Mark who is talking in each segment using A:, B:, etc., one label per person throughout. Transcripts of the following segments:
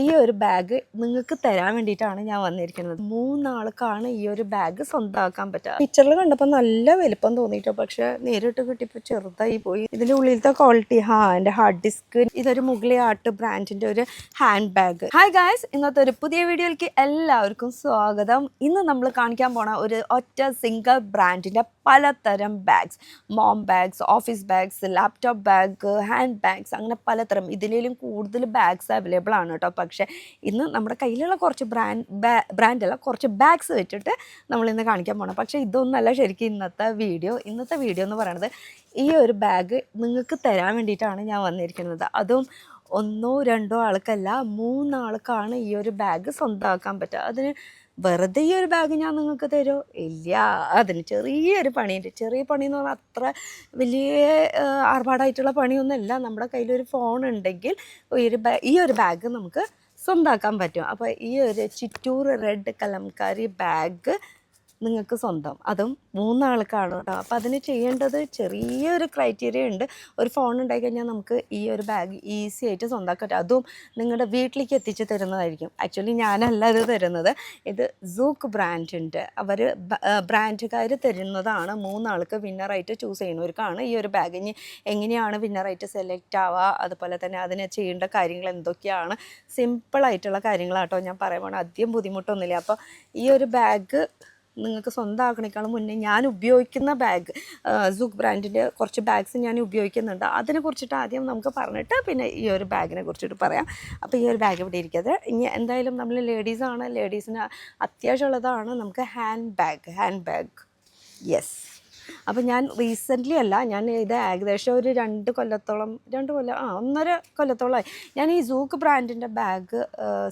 A: ഈ ഒരു ബാഗ് നിങ്ങൾക്ക് തരാൻ വേണ്ടിയിട്ടാണ് ഞാൻ വന്നിരിക്കുന്നത്. 3 ആൾക്കാണ് ഈ ഒരു ബാഗ് സ്വന്തമാക്കാൻ പറ്റുക. പിക്ചറിൽ കണ്ടപ്പോൾ നല്ല വലിപ്പം തോന്നിയിട്ടോ, പക്ഷെ നേരിട്ട് കിട്ടിയപ്പോൾ ചെറുതായി പോയി. ഇതിൻ്റെ ഉള്ളിലത്തെ ക്വാളിറ്റി എൻ്റെ ഹാർഡ് ഡിസ്ക്. ഇതൊരു മുഗ്ലി ആർട്ട് ബ്രാൻഡിൻ്റെ ഒരു ഹാൻഡ് ബാഗ്. ഹായ് ഗായ്സ്, ഇന്നത്തെ ഒരു പുതിയ വീഡിയോയിലേക്ക് എല്ലാവർക്കും സ്വാഗതം. ഇന്ന് നമ്മൾ കാണിക്കാൻ പോണ ഒരു ഒറ്റ സിംഗിൾ ബ്രാൻഡിൻ്റെ പലതരം bags, mom bags, office bags, laptop bag, hand bags, അങ്ങനെ പലതരം. ഇതിലും കൂടുതൽ ബാഗ്സ് അവൈലബിൾ ആണ് കേട്ടോ. പക്ഷേ ഇന്ന് നമ്മുടെ കയ്യിലുള്ള കുറച്ച് ബ്രാൻഡല്ല, കുറച്ച് ബാഗ്സ് വെച്ചിട്ട് നമ്മളിന്ന് കാണിക്കാൻ പോകണം. പക്ഷേ ഇതൊന്നല്ല ശരിക്കും ഇന്നത്തെ വീഡിയോ എന്ന് പറയുന്നത് ഈ ഒരു ബാഗ് നിങ്ങൾക്ക് തരാൻ വേണ്ടിയിട്ടാണ് ഞാൻ വന്നിരിക്കുന്നത്. അതും 1-2 ആൾക്കല്ല, 3 ആൾക്കാണ് ഈ ഒരു ബാഗ് സ്വന്തമാക്കാൻ പറ്റുക. അതിന് വെറുതെ ഈ ഒരു ബാഗ് ഞാൻ നിങ്ങൾക്ക് തരുമോ? ഇല്ല, അതിന് ചെറിയൊരു പണിയുണ്ട്. ചെറിയ പണി എന്ന് പറഞ്ഞാൽ അത്ര വലിയ ആർഭാടായിട്ടുള്ള പണിയൊന്നുമല്ല. നമ്മുടെ കയ്യിലൊരു ഫോൺ ഉണ്ടെങ്കിൽ ഈ ഒരു ബാഗ് നമുക്ക് സ്വന്തമാക്കാൻ പറ്റും. അപ്പോൾ ഈ ഒരു ചിറ്റൂർ റെഡ് കലംകാരി ബാഗ് നിങ്ങൾക്ക് സ്വന്തം, അതും 3 ആൾക്കാണ് കേട്ടോ. അപ്പോൾ അതിന് ചെയ്യേണ്ടത് ചെറിയൊരു ക്രൈറ്റീരിയ ഉണ്ട്. ഒരു ഫോൺ ഉണ്ടായിക്കഴിഞ്ഞാൽ നമുക്ക് ഈ ഒരു ബാഗ് ഈസി ആയിട്ട് സ്വന്തമാക്കാൻ പറ്റും. അതും നിങ്ങളുടെ വീട്ടിലേക്ക് എത്തിച്ച് തരുന്നതായിരിക്കും. ആക്ച്വലി ഞാനല്ല ഇത് തരുന്നത്, ഇത് സൂക്ക് ബ്രാൻഡിൻ്റെ ബ്രാൻഡുകാർ തരുന്നതാണ്. 3 ആൾക്ക് വിന്നറായിട്ട് ചൂസ് ചെയ്യുന്നവർക്കാണ് ഈ ഒരു ബാഗ്. ഇനി എങ്ങനെയാണ് വിന്നറായിട്ട് സെലക്ട് ആവുക, അതുപോലെ തന്നെ അതിന് ചെയ്യേണ്ട കാര്യങ്ങൾ എന്തൊക്കെയാണ്, സിമ്പിളായിട്ടുള്ള കാര്യങ്ങളാട്ടോ ഞാൻ പറയുമ്പോൾ. അധികം ബുദ്ധിമുട്ടൊന്നുമില്ല. അപ്പോൾ ഈ ഒരു ബാഗ് നിങ്ങൾക്ക് സ്വന്തമാക്കണേക്കാളും മുന്നേ ഞാൻ ഉപയോഗിക്കുന്ന ബാഗ്, സൂക്ക് ബ്രാൻഡിൻ്റെ കുറച്ച് ബാഗ്സ് ഞാൻ ഉപയോഗിക്കുന്നുണ്ട്. അതിനെ കുറിച്ചിട്ട് ആദ്യം നമുക്ക് പറഞ്ഞിട്ട് പിന്നെ ഈ ഒരു ബാഗിനെ കുറിച്ചിട്ട് പറയാം. അപ്പോൾ ഈ ഒരു ബാഗ് ഇവിടെ ഇരിക്കുന്നത്. ഇനി എന്തായാലും നമ്മൾ ലേഡീസാണ്, ലേഡീസിന് അത്യാവശ്യമുള്ളതാണ് നമുക്ക് ഹാൻഡ് ബാഗ്. യെസ്. അപ്പോൾ ഞാൻ റീസെൻ്റ്ലി അല്ല, ഞാൻ ഇത് ഏകദേശം ഒരു 2 കൊല്ലത്തോളം 1.5 കൊല്ലത്തോളമായി ഞാൻ ഈ സൂക്ക് ബ്രാൻഡിൻ്റെ ബാഗ്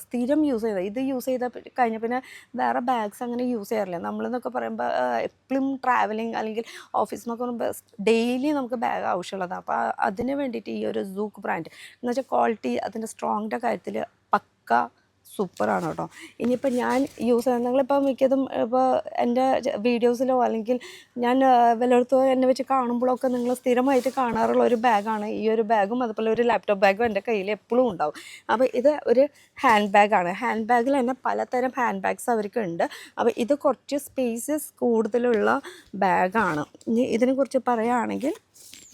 A: സ്ഥിരം യൂസ് ചെയ്തത്. ഇത് യൂസ് ചെയ്ത കഴിഞ്ഞ പിന്നെ വേറെ ബാഗ്സ് അങ്ങനെ യൂസ് ചെയ്യാറില്ല. നമ്മളെന്നൊക്കെ പറയുമ്പോൾ എപ്പോഴും ട്രാവലിങ് അല്ലെങ്കിൽ ഓഫീസ് എന്നൊക്കെ പറയുമ്പോൾ ഡെയിലി നമുക്ക് ബാഗ് ആവശ്യമുള്ളതാണ്. അപ്പോൾ അതിന് വേണ്ടിയിട്ട് ഈ ഒരു സൂക്ക് ബ്രാൻഡ് എന്ന് വെച്ചാൽ ക്വാളിറ്റി, അതിൻ്റെ സ്ട്രോങ്ങിൻ്റെ കാര്യത്തിൽ പക്ക സൂപ്പറാണ് കേട്ടോ. ഇനിയിപ്പോൾ ഞാൻ യൂസ് ചെയ്യുന്നത്, നിങ്ങളിപ്പോൾ മിക്കതും ഇപ്പോൾ എൻ്റെ വീഡിയോസിലോ അല്ലെങ്കിൽ ഞാൻ വല്ലയിടത്തോ എന്നെ വെച്ച് കാണുമ്പോഴൊക്കെ നിങ്ങൾ സ്ഥിരമായിട്ട് കാണാറുള്ള ഒരു ബാഗാണ് ഈ ഒരു ബാഗും. അതുപോലെ ഒരു ലാപ്ടോപ്പ് ബാഗും എൻ്റെ കയ്യിൽ എപ്പോഴും ഉണ്ടാവും. അപ്പോൾ ഇത് ഒരു ഹാൻഡ് ബാഗാണ്. ഹാൻഡ് ബാഗിൽ തന്നെ പലതരം ഹാൻഡ് ബാഗ്സ് അവർക്കുണ്ട്. അപ്പോൾ ഇത് കുറച്ച് സ്പേസസ് കൂടുതലുള്ള ബാഗാണ്. ഇനി ഇതിനെക്കുറിച്ച് പറയുകയാണെങ്കിൽ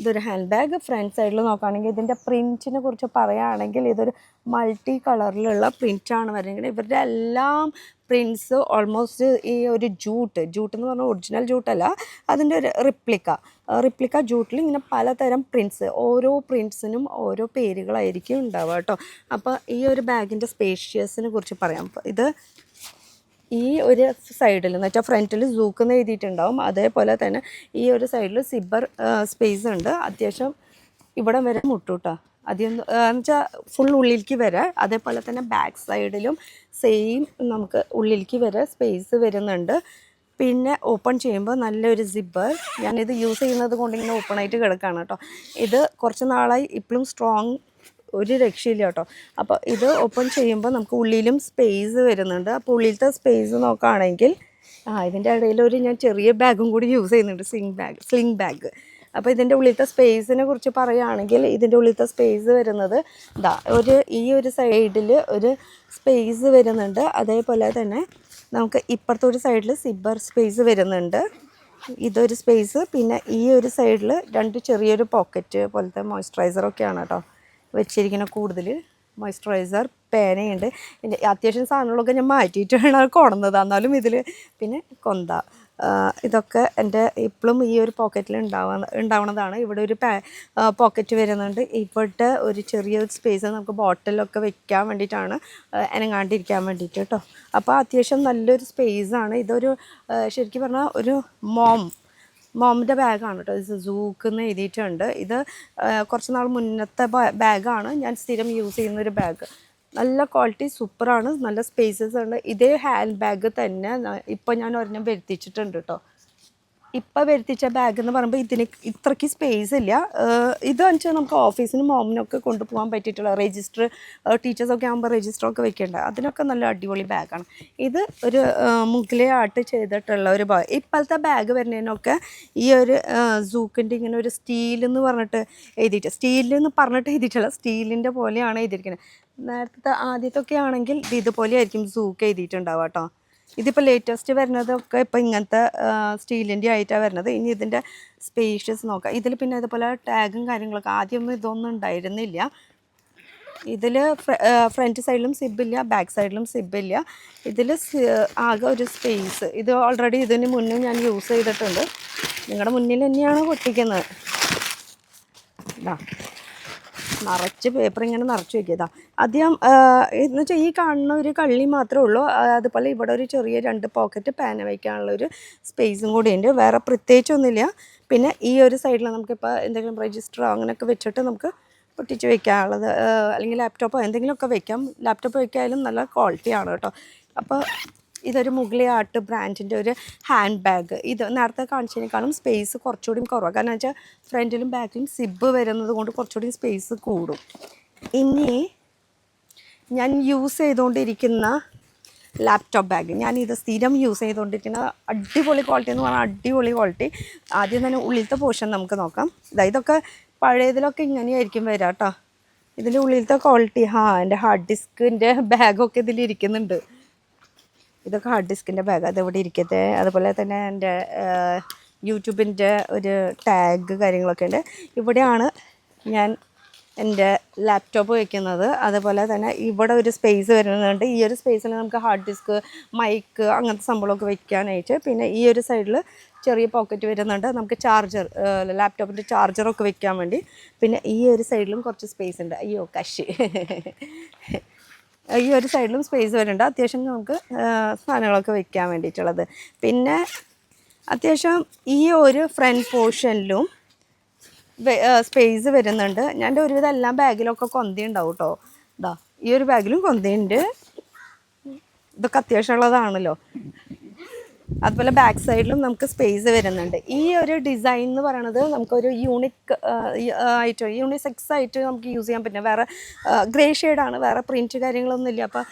A: ഇതൊരു ഹാൻഡ് ബാഗ്. ഫ്രണ്ട് സൈഡിൽ നോക്കുകയാണെങ്കിൽ ഇതിൻ്റെ പ്രിൻറ്റിനെ കുറിച്ച് പറയുകയാണെങ്കിൽ ഇതൊരു മൾട്ടി കളറിലുള്ള പ്രിൻറ്റാണ് വരുന്നത്. ഇവരുടെ എല്ലാം പ്രിൻറ്റ്സ് ഓൾമോസ്റ്റ് ഈ ഒരു ജൂട്ട് എന്ന് പറഞ്ഞാൽ ഒറിജിനൽ ജൂട്ടല്ല, അതിൻ്റെ ഒരു റിപ്ലിക്ക ജൂട്ടിൽ ഇങ്ങനെ പലതരം പ്രിൻറ്റ്സ്, ഓരോ പ്രിൻറ്റ്സിനും ഓരോ പേരുകളായിരിക്കും ഉണ്ടാവുക കേട്ടോ. അപ്പോൾ ഈ ഒരു ബാഗിൻ്റെ സ്പേഷ്യസിനെ കുറിച്ച് പറയാം. ഇത് ഈ ഒരു സൈഡിൽ എന്ന് വെച്ചാൽ ഫ്രണ്ടിൽ സൂക്ക് എന്ന് എഴുതിയിട്ടുണ്ടാവും. അതേപോലെ തന്നെ ഈ ഒരു സൈഡിൽ സിബ്ബർ സ്പേസ് ഉണ്ട്. അത്യാവശ്യം ഇവിടം വരെ മുട്ടൂട്ടോ, അധികം എന്ന് വെച്ചാൽ ഫുൾ ഉള്ളിലേക്ക് വരെ. അതേപോലെ തന്നെ ബാക്ക് സൈഡിലും സെയിം നമുക്ക് ഉള്ളിലേക്ക് വരെ സ്പേസ് വരുന്നുണ്ട്. പിന്നെ ഓപ്പൺ ചെയ്യുമ്പോൾ നല്ലൊരു സിബ്ബർ. ഞാനിത് യൂസ് ചെയ്യുന്നത് കൊണ്ട് ഇങ്ങനെ ഓപ്പൺ ആയിട്ട് കിടക്കുകയാണ് കേട്ടോ. ഇത് കുറച്ച് നാളായി ഇപ്പോഴും സ്ട്രോങ്, ഒരു രക്ഷയില്ല കേട്ടോ. അപ്പോൾ ഇത് ഓപ്പൺ ചെയ്യുമ്പോൾ നമുക്ക് ഉള്ളിലും സ്പേസ് വരുന്നുണ്ട്. അപ്പോൾ ഉള്ളിലത്തെ സ്പേസ് നോക്കുകയാണെങ്കിൽ ഇതിൻ്റെ ഇടയിൽ ഞാൻ ചെറിയ ബാഗും കൂടി യൂസ് ചെയ്യുന്നുണ്ട്, സ്ലിംഗ് ബാഗ്. അപ്പോൾ ഇതിൻ്റെ ഉള്ളിലത്തെ സ്പേസിനെ കുറിച്ച് പറയുകയാണെങ്കിൽ ഇതിൻ്റെ ഉള്ളിലത്തെ സ്പേസ് വരുന്നത് ഈ ഒരു സൈഡിൽ ഒരു സ്പേസ് വരുന്നുണ്ട്. അതേപോലെ തന്നെ നമുക്ക് ഇപ്പുറത്തെ ഒരു സൈഡിൽ സിബ്ബർ സ്പേസ് വരുന്നുണ്ട്, ഇതൊരു സ്പേസ്. പിന്നെ ഈ ഒരു സൈഡിൽ 2 ചെറിയൊരു പോക്കറ്റ് പോലത്തെ മോയ്സ്ചറൈസറൊക്കെയാണ് കേട്ടോ വെച്ചിരിക്കുന്ന. കൂടുതൽ മോയ്സ്ചറൈസർ, പേനയുണ്ട്. അത്യാവശ്യം സാധനങ്ങളൊക്കെ ഞാൻ മാറ്റിയിട്ടാണ് കൊണ്ടുവന്നത്. എന്നാലും ഇതിൽ പിന്നെ ഇതൊക്കെ എൻ്റെ ഇപ്പോഴും ഈ ഒരു പോക്കറ്റിൽ ഉണ്ടാവുന്നതാണ്. ഇവിടെ ഒരു പോക്കറ്റ് വരുന്നുണ്ട്. ഇവിടെ ഒരു ചെറിയൊരു സ്പേസ് നമുക്ക് ബോട്ടിലൊക്കെ വെക്കാൻ വേണ്ടിയിട്ടാണ്, അനങ്ങാണ്ടിരിക്കാൻ വേണ്ടിയിട്ട് കേട്ടോ. അപ്പോൾ അത്യാവശ്യം നല്ലൊരു സ്പേസാണ്. ഇതൊരു ശരിക്കും പറഞ്ഞാൽ ഒരു മോമിൻ്റെ ബാഗാണ് കേട്ടോ. ഇത് സൂക്ക് എന്ന് എഴുതിയിട്ടുണ്ട്. ഇത് കുറച്ച് നാൾ മുന്നത്തെ ബാഗാണ്, ഞാൻ സ്ഥിരം യൂസ് ചെയ്യുന്നൊരു ബാഗ്. നല്ല ക്വാളിറ്റി, സൂപ്പറാണ്, നല്ല സ്പേസസ് ഉണ്ട്. ഇതേ ഹാൻഡ് ബാഗ് തന്നെ ഇപ്പോൾ ഞാൻ ഒരെണ്ണം വരുത്തിച്ചിട്ടുണ്ട് കേട്ടോ. ഇപ്പോൾ വരുത്തിച്ച ബാഗ് എന്ന് പറയുമ്പോൾ ഇതിന് ഇത്രയ്ക്ക് സ്പേസ് ഇല്ല. ഇത് വെച്ചാൽ നമുക്ക് ഓഫീസിനും ഹോമിനൊക്കെ കൊണ്ടുപോകാൻ പറ്റിയിട്ടുള്ള രജിസ്റ്റർ, ടീച്ചേഴ്സൊക്കെ ആകുമ്പോൾ രജിസ്റ്ററൊക്കെ വെക്കേണ്ടത്, അതിനൊക്കെ നല്ല അടിപൊളി ബാഗാണ്. ഇത് ഒരു മുഗ്ലി ആർട്ട് ചെയ്തിട്ടുള്ള ഒരു ബാഗ്. ഇപ്പോഴത്തെ ബാഗ് വരുന്നതിനൊക്കെ ഈ ഒരു സൂക്കിൻ്റെ ഇങ്ങനെ ഒരു സ്റ്റീലെന്ന് പറഞ്ഞിട്ട് എഴുതിയിട്ടില്ല, സ്റ്റീലിൻ്റെ പോലെയാണ് എഴുതിയിരിക്കുന്നത്. നേരത്തെ ആദ്യത്തൊക്കെ ആണെങ്കിൽ ഇത് ഇതുപോലെ ആയിരിക്കും സൂക്ക് എഴുതിയിട്ടുണ്ടാവുക കേട്ടോ. ഇതിപ്പോൾ ലേറ്റസ്റ്റ് വരുന്നതൊക്കെ ഇപ്പോൾ ഇങ്ങനത്തെ സ്റ്റീലിൻ്റെ ആയിട്ടാണ് വരുന്നത്. ഇനി ഇതിൻ്റെ സ്പേഷ്യസ് നോക്കാം. ഇതിൽ പിന്നെ ഇതുപോലെ ടാഗും കാര്യങ്ങളൊക്കെ ആദ്യമൊന്നും ഇതൊന്നും ഉണ്ടായിരുന്നില്ല. ഇതിൽ ഫ്രണ്ട് സൈഡിലും സിബില്ല, ബാക്ക് സൈഡിലും സിബില്ല. ഇതിൽ ആകെ ഒരു സ്പേസ്. ഇത് ഓൾറെഡി ഇതിന് മുന്നേ ഞാൻ യൂസ് ചെയ്തിട്ടുണ്ട്. നിങ്ങളുടെ മുന്നിൽ തന്നെയാണ് പൊട്ടിക്കുന്നത്. ഇതാ നിറച്ച് പേപ്പർ ഇങ്ങനെ നിറച്ച് വയ്ക്കിയതാ. ആദ്യം എന്ന് വെച്ചാൽ ഈ കാണുന്ന ഒരു കള്ളി മാത്രമേ ഉള്ളൂ. അതുപോലെ ഇവിടെ ഒരു ചെറിയ 2 പോക്കറ്റ് പാന വയ്ക്കാനുള്ള ഒരു സ്പേസും കൂടിയുണ്ട്. വേറെ പ്രത്യേകിച്ചൊന്നുമില്ല. പിന്നെ ഈ ഒരു സൈഡിൽ നമുക്കിപ്പോൾ എന്തെങ്കിലും രജിസ്റ്ററോ അങ്ങനെയൊക്കെ വെച്ചിട്ട് നമുക്ക് പൊട്ടിച്ച് വയ്ക്കാനുള്ളത്, അല്ലെങ്കിൽ ലാപ്ടോപ്പോ എന്തെങ്കിലുമൊക്കെ വയ്ക്കാം. ലാപ്ടോപ്പ് വയ്ക്കാനും നല്ല ക്വാളിറ്റിയാണ് കേട്ടോ. അപ്പോൾ ഇതൊരു മുഗ്ലി ആർട്ട് ബ്രാൻഡിൻ്റെ ഒരു ഹാൻഡ് ബാഗ്. ഇത് നേരത്തെ കാണിച്ചതിനേക്കാളും സ്പേസ് കുറച്ചുകൂടി കുറവാണ്. കാരണം വെച്ചാൽ ഫ്രണ്ടിലും ബാക്കിലും സിബ് വരുന്നത് കൊണ്ട് കുറച്ചുകൂടി സ്പേസ് കൂടും. ഇനി ഞാൻ യൂസ് ചെയ്തുകൊണ്ടിരിക്കുന്ന ലാപ്ടോപ്പ് ബാഗ്, ഞാനിത് സ്ഥിരം യൂസ് ചെയ്തുകൊണ്ടിരിക്കുന്ന അടിപൊളി ക്വാളിറ്റി എന്ന് പറഞ്ഞാൽ അടിപൊളി ക്വാളിറ്റി. ആദ്യം തന്നെ ഉള്ളിലത്തെ പോർഷൻ നമുക്ക് നോക്കാം. ഇതൊക്കെ പഴയതിലൊക്കെ ഇങ്ങനെയായിരിക്കും വരിക കേട്ടോ. ഇതിൻ്റെ ഉള്ളിലത്തെ ക്വാളിറ്റി, എൻ്റെ ഹാർഡ് ഡിസ്കിൻ്റെ ബാഗൊക്കെ ഇതിലിരിക്കുന്നുണ്ട്. ഇതൊക്കെ ഹാർഡ് ഡിസ്കിൻ്റെ ബാഗ്, അതിവിടെ ഇരിക്കട്ടെ. അതുപോലെ തന്നെ എൻ്റെ യൂട്യൂബിൻ്റെ ഒരു ടാഗ് കാര്യങ്ങളൊക്കെ ഉണ്ട്. ഇവിടെയാണ് ഞാൻ എൻ്റെ ലാപ്ടോപ്പ് വയ്ക്കുന്നത്. അതുപോലെ തന്നെ ഇവിടെ ഒരു സ്പേസ് വരുന്നുണ്ട്. ഈ ഒരു സ്പേസിൽ നമുക്ക് ഹാർഡ് ഡിസ്ക്, മൈക്ക് അങ്ങനത്തെ സംഭവമൊക്കെ വെക്കാനായിട്ട്. പിന്നെ ഈ ഒരു സൈഡിൽ ചെറിയ പോക്കറ്റ് വരുന്നുണ്ട്, നമുക്ക് ചാർജർ, ലാപ്ടോപ്പിൻ്റെ ചാർജറൊക്കെ വെക്കാൻ വേണ്ടി. പിന്നെ ഈ ഒരു സൈഡിലും കുറച്ച് സ്പേസ് ഉണ്ട്. അയ്യോ കശി ഈ ഒരു സൈഡിലും സ്പേസ് വരുന്നുണ്ട്. അത്യാവശ്യം നമുക്ക് സാധനങ്ങളൊക്കെ വെക്കാൻ വേണ്ടിയിട്ടുള്ളത്. പിന്നെ അത്യാവശ്യം ഈ ഒരു ഫ്രണ്ട് പോർഷനിലും സ്പേസ് വരുന്നുണ്ട്. ഞാൻ ഒരുവിധം എല്ലാ ബാഗിലൊക്കെ കൊന്തി ഉണ്ടാവും കേട്ടോ. ഈ ഒരു ബാഗിലും കൊന്തയുണ്ട്. ഇതൊക്കെ അത്യാവശ്യമുള്ളതാണല്ലോ. അതുപോലെ ബാക്ക് സൈഡിലും നമുക്ക് സ്പേസ് വരുന്നുണ്ട്. ഈ ഒരു ഡിസൈൻ എന്ന് പറയുന്നത് നമുക്കൊരു യൂണിക് ആയിട്ട്, യൂണിസെക്സ് ആയിട്ട് നമുക്ക് യൂസ് ചെയ്യാൻ പറ്റും. വേറെ ഗ്രേ ഷെയ്ഡാണ്, വേറെ പ്രിൻറ്റ് കാര്യങ്ങളൊന്നും ഇല്ല. അപ്പോൾ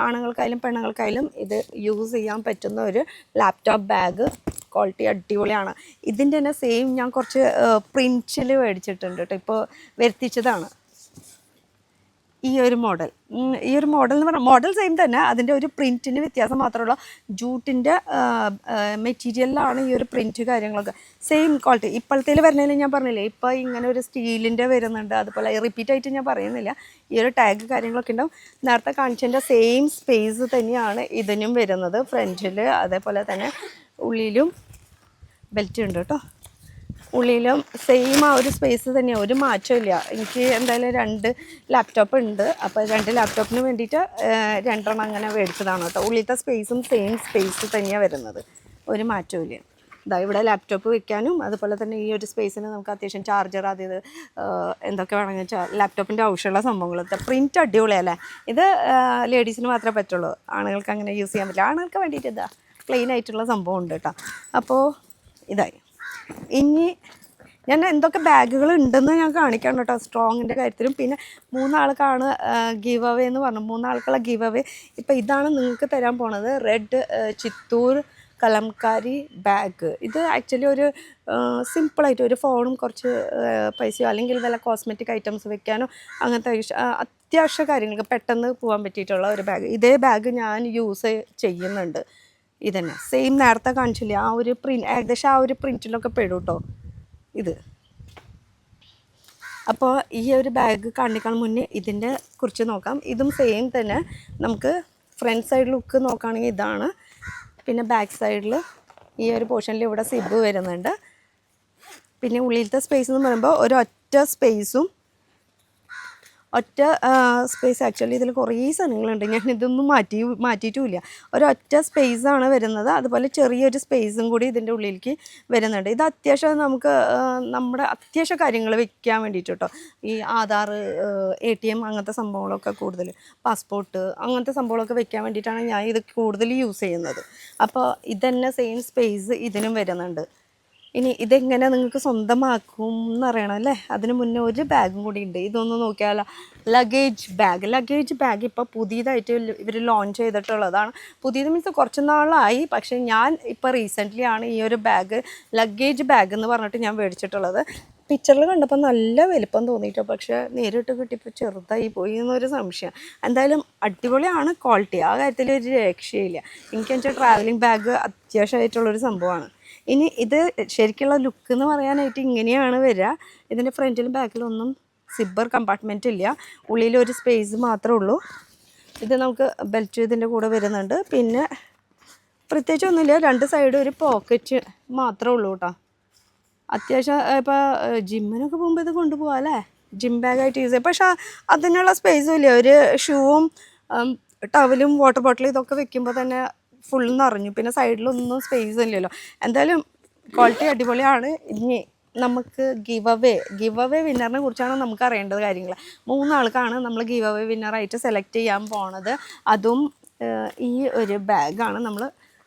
A: ആണുങ്ങൾക്കായാലും പെണ്ണുങ്ങൾക്കായാലും ഇത് യൂസ് ചെയ്യാൻ പറ്റുന്ന ഒരു ലാപ്ടോപ്പ് ബാഗ്. ക്വാളിറ്റി അടിപൊളിയാണ്. ഇതിൻ്റെ തന്നെ സെയിം ഞാൻ കുറച്ച് പ്രിൻറ്റിൽ മേടിച്ചിട്ടുണ്ട് കേട്ടോ. ഇപ്പോൾ വരുത്തിച്ചതാണ് ഈ ഒരു മോഡൽ. ഈ ഒരു മോഡൽ എന്ന് പറഞ്ഞാൽ മോഡൽ സെയിം തന്നെ, അതിൻ്റെ ഒരു പ്രിൻറ്റിന് വ്യത്യാസം മാത്രമുള്ള ജൂട്ടിൻ്റെ മെറ്റീരിയലിലാണ് ഈ ഒരു പ്രിൻറ്റ് കാര്യങ്ങളൊക്കെ. Same quality. ഇപ്പോഴത്തേൽ വരുന്നതിൽ ഞാൻ പറഞ്ഞില്ലേ, ഇപ്പോൾ ഇങ്ങനെ ഒരു സ്റ്റീലിൻ്റെ വരുന്നുണ്ട്. അതുപോലെ റിപ്പീറ്റ് ആയിട്ട് ഞാൻ പറയുന്നില്ല. ഈ ഒരു ടാഗ് കാര്യങ്ങളൊക്കെ ഉണ്ടാവും. നേരത്തെ കാണിച്ചതിൻ്റെ സെയിം സ്പേസ് തന്നെയാണ് ഇതിനും വരുന്നത് ഫ്രണ്ടിൽ. അതേപോലെ തന്നെ ഉള്ളിലും ബെൽറ്റ് ഉണ്ട് കേട്ടോ. ഉള്ളിലും സെയിം ആ ഒരു സ്പേസ് തന്നെയാണ്, ഒരു മാറ്റമില്ല. എനിക്ക് എന്തായാലും 2 ലാപ്ടോപ്പ് ഉണ്ട്. അപ്പോൾ 2 ലാപ്ടോപ്പിന് വേണ്ടിയിട്ട് 2 അങ്ങനെ മേടിച്ചതാണ് കേട്ടോ. ഉള്ളിലത്തെ സ്പേസും സെയിം സ്പേസ് തന്നെയാണ് വരുന്നത്, ഒരു മാറ്റമില്ല. ഇവിടെ ലാപ്ടോപ്പ് വെക്കാനും അതുപോലെ തന്നെ ഈ ഒരു സ്പേസിന് നമുക്ക് അത്യാവശ്യം ചാർജർ, അത് എന്തൊക്കെ വേണമെന്ന് വെച്ചാൽ ലാപ്ടോപ്പിൻ്റെ ആവശ്യമുള്ള സംഭവങ്ങൾ. പ്രിൻറ്റ് അടിപൊളിയല്ലേ. ഇത് ലേഡീസിന് മാത്രമേ പറ്റുള്ളൂ, ആണുങ്ങൾക്ക് അങ്ങനെ യൂസ് ചെയ്യാൻ പറ്റില്ല. ആണുങ്ങൾക്ക് വേണ്ടിയിട്ട് പ്ലെയിൻ ആയിട്ടുള്ള സംഭവം ഉണ്ട് കേട്ടോ. അപ്പോൾ ഇതായി. ഇനി ഞാൻ എന്തൊക്കെ ബാഗുകൾ ഉണ്ടെന്ന് ഞാൻ കാണിക്കാം കേട്ടോ, സ്ട്രോങ്ങിൻ്റെ കാര്യത്തിലും. പിന്നെ 3 ആൾക്കാണ് ഗീവ് അവേ എന്ന് പറഞ്ഞു. 3 ആൾക്കുള്ള ഗീവ് അവേ ഇപ്പോൾ ഇതാണ് നിങ്ങൾക്ക് തരാൻ പോണത്. Red Chittoor Kalamkari bag. ഇത് ആക്ച്വലി ഒരു സിമ്പിളായിട്ട് ഒരു ഫോണും കുറച്ച് പൈസയോ അല്ലെങ്കിൽ വല്ല കോസ്മെറ്റിക് ഐറ്റംസ് വെക്കാനോ അങ്ങനത്തെ അത്യാവശ്യ കാര്യങ്ങൾക്ക് പെട്ടെന്ന് പോകാൻ പറ്റിയിട്ടുള്ള ഒരു ബാഗ്. ഇതേ ബാഗ് ഞാൻ യൂസ് ചെയ്യുന്നുണ്ട്. ഇതന്നെ സെയിം നേരത്തെ കാണിച്ചില്ലേ, ആ ഒരു പ്രിൻറ്റ്, ഏകദേശം ആ ഒരു പ്രിൻറ്റിലൊക്കെ പെടും കേട്ടോ ഇത്. അപ്പോൾ ഈ ഒരു ബാഗ് കാണിക്കാൻ മുന്നേ ഇതിൻ്റെ കുറിച്ച് നോക്കാം. ഇതും സെയിം തന്നെ. നമുക്ക് ഫ്രണ്ട് സൈഡ് ലുക്ക് നോക്കുകയാണെങ്കിൽ ഇതാണ്. പിന്നെ ബാക്ക് സൈഡിൽ ഈ ഒരു പോർഷനിൽ ഇവിടെ സിബ് വരുന്നുണ്ട്. പിന്നെ ഉള്ളിലത്തെ സ്പേസ് എന്ന് പറയുമ്പോൾ ഒരൊറ്റ സ്പേസും സ്പേസ്. ആക്ച്വലി ഇതിൽ കുറേ സാധനങ്ങളുണ്ട്, ഞാൻ ഇതൊന്നും മാറ്റിയിട്ടുമില്ല. ഒരൊറ്റ സ്പേസാണ് വരുന്നത്. അതുപോലെ ചെറിയൊരു സ്പേസും കൂടി ഇതിൻ്റെ ഉള്ളിലേക്ക് വരുന്നുണ്ട്. ഇത് അത്യാവശ്യം നമുക്ക് നമ്മുടെ അത്യാവശ്യ കാര്യങ്ങൾ വെക്കാൻ വേണ്ടിയിട്ട് കേട്ടോ. ഈ ആധാർ, ATM അങ്ങനത്തെ സംഭവങ്ങളൊക്കെ കൂടുതൽ, പാസ്പോർട്ട് അങ്ങനത്തെ സംഭവങ്ങളൊക്കെ വെക്കാൻ വേണ്ടിയിട്ടാണ് ഞാൻ ഇത് കൂടുതൽ യൂസ് ചെയ്യുന്നത്. അപ്പോൾ ഇതന്നെ സെയിം സ്പേസ് ഇതിനും വരുന്നുണ്ട്. ഇനി ഇതെങ്ങനെ നിങ്ങൾക്ക് സ്വന്തമാക്കും എന്നറിയണം അല്ലേ. അതിന് മുന്നേ ഒരു ബാഗും കൂടി ഉണ്ട്. ഇതൊന്ന് നോക്കിയാലോ, ലഗേജ് ബാഗ് ഇപ്പോൾ പുതിയതായിട്ട് ഇവർ ലോഞ്ച് ചെയ്തിട്ടുള്ളതാണ്. പുതിയത് മീൻസ് കുറച്ച് നാളായി, പക്ഷേ ഞാൻ ഇപ്പോൾ റീസെൻ്റ്ലി ആണ് ഈ ഒരു ബാഗ്, ലഗേജ് ബാഗ് എന്ന് പറഞ്ഞിട്ട് ഞാൻ മേടിച്ചിട്ടുള്ളത്. പിക്ചറിൽ കണ്ടപ്പോൾ നല്ല വലിപ്പം തോന്നിയിട്ടോ, പക്ഷേ നേരിട്ട് കിട്ടിയപ്പോൾ ചെറുതായി പോയി എന്നൊരു സംശയം. എന്തായാലും അടിപൊളിയാണ് ക്വാളിറ്റി, ആ കാര്യത്തിൽ ഒരു രക്ഷയില്ല. എനിക്കെന്ന് വെച്ചാൽ ട്രാവലിംഗ് ബാഗ് അത്യാവശ്യമായിട്ടുള്ളൊരു സംഭവമാണ്. ഇനി ഇത് ശരിക്കുള്ള ലുക്ക് എന്ന് പറയാനായിട്ട് ഇങ്ങനെയാണ് വരിക. ഇതിൻ്റെ ഫ്രണ്ടിലും ബാക്കിലും ഒന്നും സിബ്ബർ കമ്പാർട്ട്മെൻറ്റ് ഇല്ല, ഉള്ളിലൊരു സ്പേസ് മാത്രമേ ഉള്ളൂ. ഇത് നമുക്ക് ബെൽറ്റ് ഇതിൻ്റെ കൂടെ വരുന്നുണ്ട്. പിന്നെ പ്രത്യേകിച്ച് ഒന്നുമില്ല, രണ്ട് സൈഡും ഒരു പോക്കറ്റ് മാത്രമേ ഉള്ളൂ കേട്ടോ. അത്യാവശ്യം ഇപ്പോൾ ജിമ്മിനൊക്കെ പോകുമ്പോൾ ഇത് കൊണ്ടുപോകാം അല്ലേ, ജിം ബാഗായിട്ട് യൂസ് ചെയ്യാം. പക്ഷേ അതിനുള്ള സ്പേസും ഇല്ല. ഒരു ഷൂവും ടവലും വാട്ടർ ബോട്ടിലും ഇതൊക്കെ വെക്കുമ്പോൾ തന്നെ ഫുൾ നിറഞ്ഞു. പിന്നെ സൈഡിലൊന്നും സ്പേസ് ഇല്ലല്ലോ. എന്തായാലും ക്വാളിറ്റി അടിപൊളിയാണ്. ഇനി നമുക്ക് ഗിവ് അവേ വിന്നറിനെ കുറിച്ചാണ് നമുക്ക് അറിയേണ്ടത് കാര്യങ്ങൾ. 3 ആൾക്കാണ് നമ്മൾ ഗിവ് അവേ വിന്നറായിട്ട് സെലക്ട് ചെയ്യാൻ പോണത്. അതും ഈ ഒരു ബാഗാണ് നമ്മൾ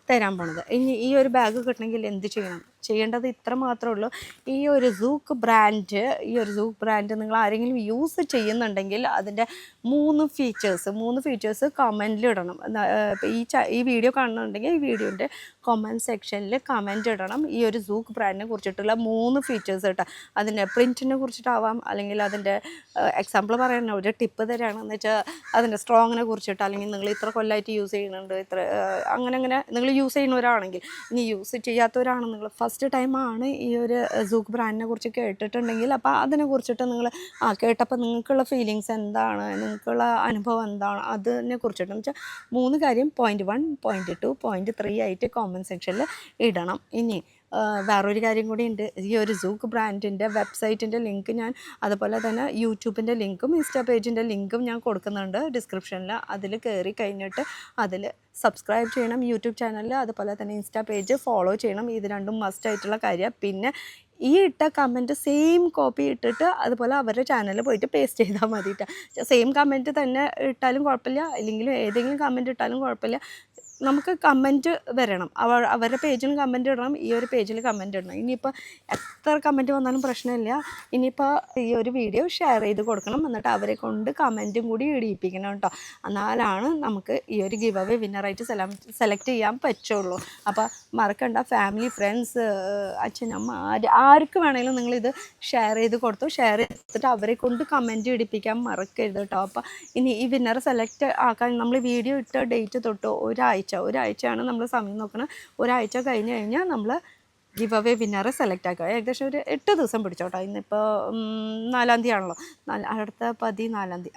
A: തരാൻ പോണത്. ഇനി ഈ ഒരു ബാഗ് കിട്ടണമെങ്കിൽ എന്ത് ചെയ്യണം? ചെയ്യേണ്ടത് ഇത്ര മാത്രമേ ഉള്ളൂ. ഈ ഒരു സൂക്ക് ബ്രാൻഡ് നിങ്ങൾ ആരെങ്കിലും യൂസ് ചെയ്യുന്നുണ്ടെങ്കിൽ അതിൻ്റെ 3 ഫീച്ചേഴ്സ് കമൻറ്റിൽ ഇടണം. ഈ വീഡിയോ കാണുന്നുണ്ടെങ്കിൽ ഈ വീഡിയോൻ്റെ കമൻറ്റ് സെക്ഷനിൽ കമൻറ്റ് ഇടണം. ഈ ഒരു സൂക്ക് ബ്രാൻഡിനെ കുറിച്ചിട്ടുള്ള 3 ഫീച്ചേഴ്സ് കേട്ടോ. അതിൻ്റെ പ്രിൻറ്റിനെ കുറിച്ചിട്ടാവാം, അല്ലെങ്കിൽ അതിൻ്റെ എക്സാമ്പിൾ പറയാൻ ഒരു ടിപ്പ് തരാണെന്ന് വെച്ചാൽ അതിൻ്റെ സ്ട്രോങ്ങിനെ കുറിച്ചിട്ട്, അല്ലെങ്കിൽ നിങ്ങൾ ഇത്ര കൊല്ലമായിട്ട് യൂസ് ചെയ്യുന്നുണ്ട്, അങ്ങനെ നിങ്ങൾ യൂസ് ചെയ്യുന്നവരാണെങ്കിൽ. ഇനി യൂസ് ചെയ്യാത്തവരാണ്, നിങ്ങൾ ഫസ്റ്റ് ടൈമാണ് ഈ ഒരു സൂക്ക് ബ്രാൻഡിനെ കുറിച്ച് കേട്ടിട്ടുണ്ടെങ്കിൽ, അപ്പോൾ അതിനെ കുറിച്ചിട്ട് നിങ്ങൾ കേട്ടപ്പോൾ നിങ്ങൾക്കുള്ള ഫീലിങ്സ് എന്താണ്, നിങ്ങൾക്കുള്ള അനുഭവം എന്താണ്, അതിനെ കുറിച്ചിട്ടെന്ന് വെച്ചാൽ 3 കാര്യം പോയിൻ്റ് 1, പോയിൻ്റ് 2, പോയിൻ്റ് 3 ആയിട്ട് കോമൻറ്റ് സെക്ഷനിൽ ഇടണം. ഇനി വേറൊരു കാര്യം കൂടി ഉണ്ട്. ഈ ഒരു സൂക്ക് ബ്രാൻഡിൻ്റെ വെബ്സൈറ്റിൻ്റെ ലിങ്ക് ഞാൻ, അതുപോലെ തന്നെ യൂട്യൂബിൻ്റെ ലിങ്കും ഇൻസ്റ്റാ പേജിൻ്റെ ലിങ്കും ഞാൻ കൊടുക്കുന്നുണ്ട് ഡിസ്ക്രിപ്ഷനിൽ. അതിൽ കയറി കഴിഞ്ഞിട്ട് അതിൽ സബ്സ്ക്രൈബ് ചെയ്യണം യൂട്യൂബ് ചാനലിൽ, അതുപോലെ തന്നെ ഇൻസ്റ്റാ പേജ് ഫോളോ ചെയ്യണം. ഇത് രണ്ടും മസ്റ്റ് ആയിട്ടുള്ള കാര്യമാണ്. പിന്നെ ഈ ഇട്ട കമൻറ്റ് സെയിം കോപ്പി ഇട്ടിട്ട് അതുപോലെ അവരുടെ ചാനലിൽ പോയിട്ട് പേസ്റ്റ് ചെയ്താൽ മതിയിട്ട്. സെയിം കമൻറ്റ് തന്നെ ഇട്ടാലും കുഴപ്പമില്ല, അല്ലെങ്കിൽ ഏതെങ്കിലും കമൻറ്റ് ഇട്ടാലും കുഴപ്പമില്ല. നമുക്ക് കമൻറ്റ് വരണം, അവരുടെ പേജിൽ കമൻറ്റ് ഇടണം, ഈ ഒരു പേജിൽ കമൻറ്റ് ഇടണം. ഇനിയിപ്പോൾ എത്ര കമൻറ്റ് വന്നാലും പ്രശ്നമില്ല. ഇനിയിപ്പോൾ ഈ ഒരു വീഡിയോ ഷെയർ ചെയ്ത് കൊടുക്കണം, എന്നിട്ട് അവരെ കൊണ്ട് കമൻറ്റും കൂടി ഇടിയിപ്പിക്കണം കേട്ടോ. എന്നാലാണ് നമുക്ക് ഈ ഒരു ഗിവ് അവേ വിന്നറായിട്ട് സെലക്ട് ചെയ്യാൻ പറ്റുള്ളൂ. അപ്പോൾ മറക്കണ്ട, ഫാമിലി, ഫ്രണ്ട്സ്, അച്ഛനമ്മ, ആർക്ക് വേണമെങ്കിലും നിങ്ങളിത് ഷെയർ ചെയ്ത് കൊടുത്തു. ഷെയർ ചെയ്തിട്ട് അവരെ കൊണ്ട് കമൻറ്റ് ഇടിപ്പിക്കാൻ മറക്കരുത് കേട്ടോ. അപ്പോൾ ഇനി ഈ വിന്നറെ സെലക്ട് ആക്കാൻ നമ്മൾ വീഡിയോ ഇട്ട ഡേറ്റ് തൊട്ട് ഒരാഴ്ചയാണ് നമ്മൾ സമയം നോക്കണം. ഒരാഴ്ച കഴിഞ്ഞ് നമ്മൾ ഗിവ് അവേ വിന്നറെ സെലക്ട് ആക്കുക. ഏകദേശം ഒരു 8 ദിവസം പിടിച്ചോട്ടോ. ഇന്നിപ്പോൾ 4-ാം തീയതി ആണല്ലോ, അടുത്ത 14-ാം തീയതി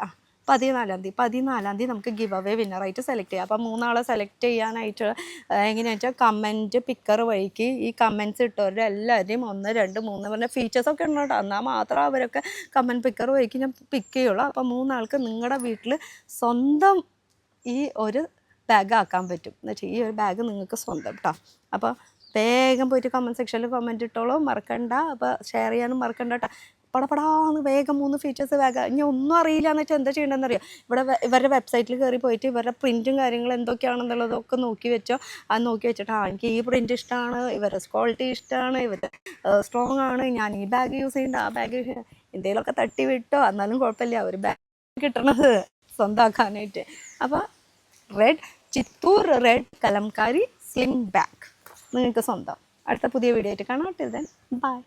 A: 14-ാം തീയതി നമുക്ക് ഗിവ് അവേ വിന്നറായിട്ട് സെലക്ട് ചെയ്യാം. അപ്പോൾ 3 ആളെ സെലക്ട് ചെയ്യാനായിട്ട് എങ്ങനെയാണെന്ന് വെച്ചാൽ കമൻറ്റ് പിക്കർ വഴിക്ക് ഈ കമൻറ്റ്സ് ഇട്ടവരുടെ എല്ലാവരെയും 1, 2, 3 പറഞ്ഞ ഫീച്ചേഴ്സൊക്കെ ഉണ്ട് കേട്ടോ. എന്നാൽ മാത്രം അവരൊക്കെ കമൻറ്റ് പിക്കർ വഴിക്ക് ഞാൻ പിക്ക് ചെയ്യുള്ളൂ. അപ്പോൾ 3 ആൾക്ക് നിങ്ങളുടെ വീട്ടിൽ സ്വന്തം ഈ ഒരു ബാഗ് ആക്കാൻ പറ്റും. എന്ന് വെച്ചാൽ ഈ ഒരു ബാഗ് നിങ്ങൾക്ക് സ്വന്തം കേട്ടോ. അപ്പോൾ വേഗം പോയിട്ട് കമൻറ്റ് സെക്ഷനിൽ കമൻറ്റ് ഇട്ടോളൂ, മറക്കണ്ട. അപ്പോൾ ഷെയർ ചെയ്യാനും മറക്കണ്ട കേട്ടോ. പടപടാന്ന് വേഗം 3 ഫീച്ചേഴ്സ് ബാഗ്. ഇനി ഒന്നും അറിയില്ല എന്ന് വെച്ചാൽ എന്താ ചെയ്യേണ്ടതെന്ന് അറിയാം. ഇവരുടെ വെബ്സൈറ്റിൽ കയറി പോയിട്ട് ഇവരുടെ പ്രിൻറ്റും കാര്യങ്ങളും എന്തൊക്കെയാണെന്നുള്ളതൊക്കെ നോക്കി വെച്ചോ. അത് നോക്കി വെച്ചിട്ട് എനിക്ക് ഈ പ്രിൻറ്റ് ഇഷ്ടമാണ്, ഇവരുടെ ക്വാളിറ്റി ഇഷ്ടമാണ്, ഇവരുടെ സ്ട്രോങ് ആണ്, ഞാൻ ഈ ബാഗ് യൂസ് ചെയ്യുന്നുണ്ട്, ആ ബാഗ് എന്തെങ്കിലുമൊക്കെ തട്ടി വിട്ടോ, എന്നാലും കുഴപ്പമില്ല, ഒരു ബാഗ് കിട്ടണത് സ്വന്തമാക്കാനായിട്ട്. അപ്പോൾ Chittur red Kalamkari slim bag നിങ്ങൾക്ക് സ്വന്തം. അടുത്ത പുതിയ വീഡിയോ ആയിട്ട് കാണാം. Till then bye.